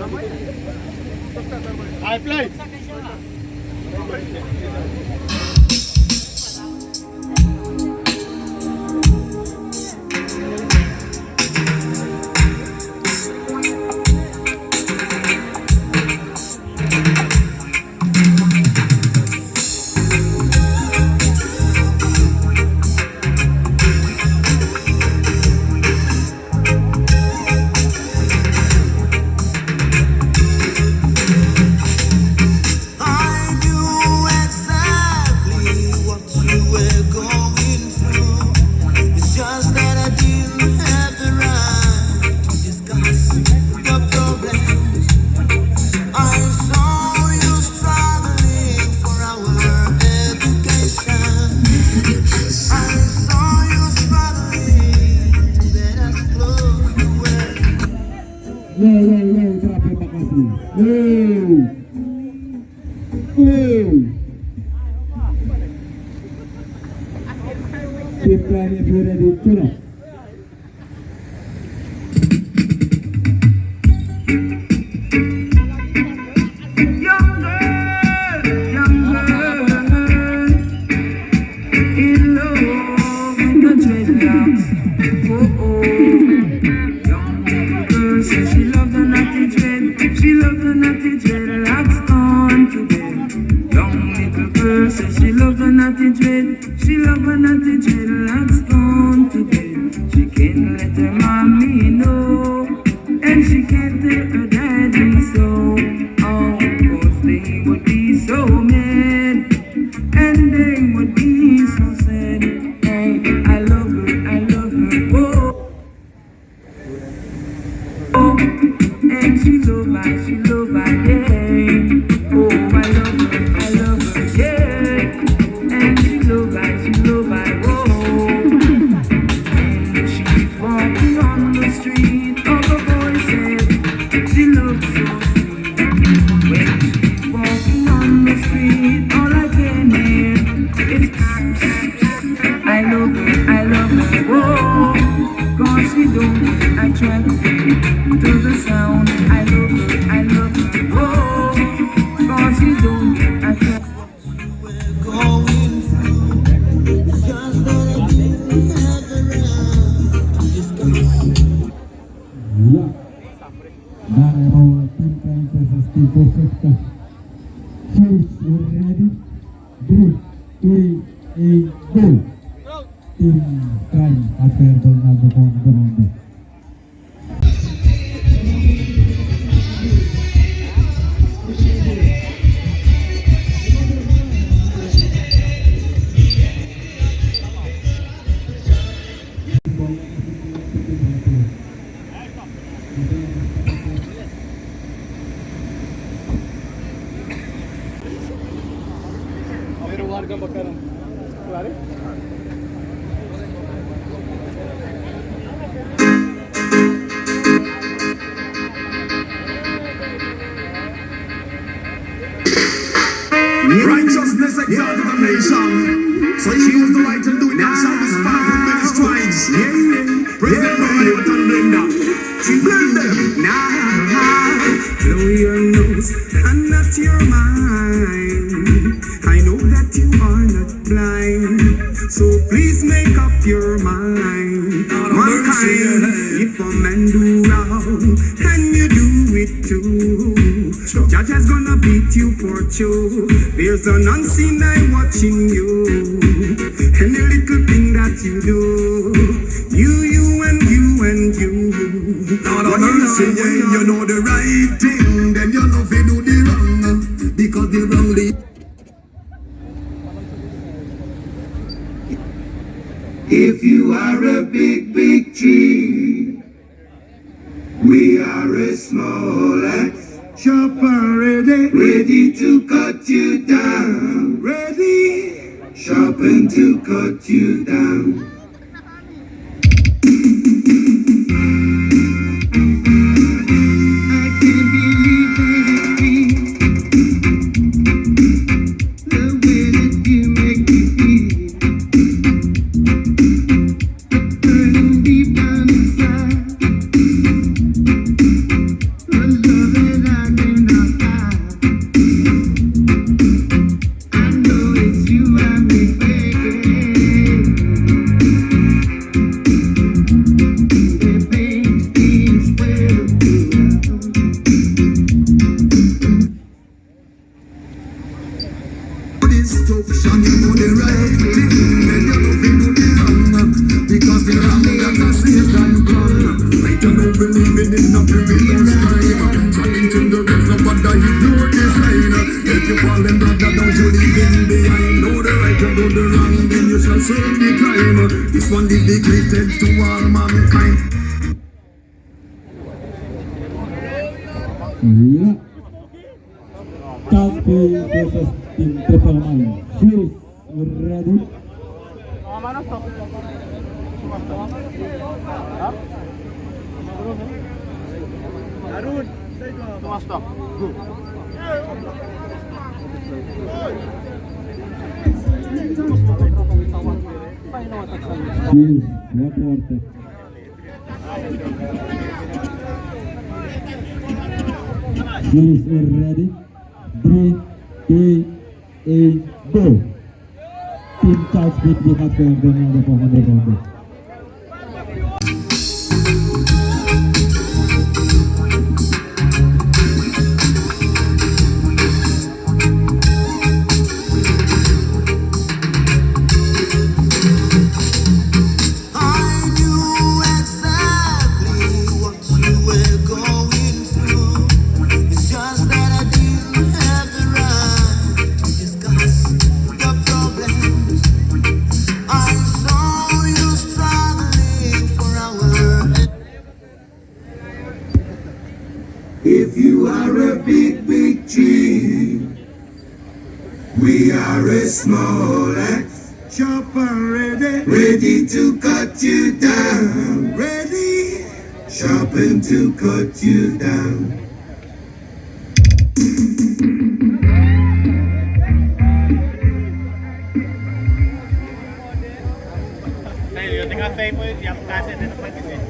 I play. Terima kasih. Ciptanya sudah dicurah. She love her naughty dreadlocks gone to bed. She can't let her mommy know, and she can't tell her daddy so. Oh, cause they would be so mad, and they would be so sad. Hey, I love her, oh, oh, and she love my, yeah. Oh, I love her, yeah. And she love my, oh. And she's walking on the street, all the boys said she looks so sweet. When she's walking on the street, all I can hear is I love her, oh. Cause she don't attract me to the sound. I love her, oh. Cause she don't attract Ya, now team time versus team perfecta. Choose your ready. 3, 2, 1, go. Team time after the round. Warga bakaran keluar. Righteousness exalted the nation. So she was the right to do it. And shall be sparked with many strides. Present Robert and Brenda. She blend them. Now, blow your nose and not your mind. I know that you are not blind. So please make up your mind. Mankind, if a man do wrong, and you do it too, Judge is gonna beat you for true. There's an unseen eye watching you. Any little thing that you do, you and you. Lord of mercy, when you know the right thing, then you know if you do the wrong, because the wrong lead. If you are a big tree, we are a small axe. Sharper ready to cut you down. Ready, sharpen to cut you down. Love it. we living in a perilous time. Challenging the rest of what I ignore this line. If you fall in brother, don't you leave him behind. Know the right and do the wrong, then you shall serve the time. This one dedicated to all mankind. Ya. Calpi versus tim Triple Nine. Series ready. Mana stop? Arun, saya stop. Go. Series what water. Series ready. 3, 2, 1, go. Tim Charles beat lihat ke yang ada pohon ronde. If you are a big, big tree, we are a small axe. Chopper ready, ready to cut you down. Ready, sharpen to cut you down. Yo tengo Facebook y ya casi de no puede ser.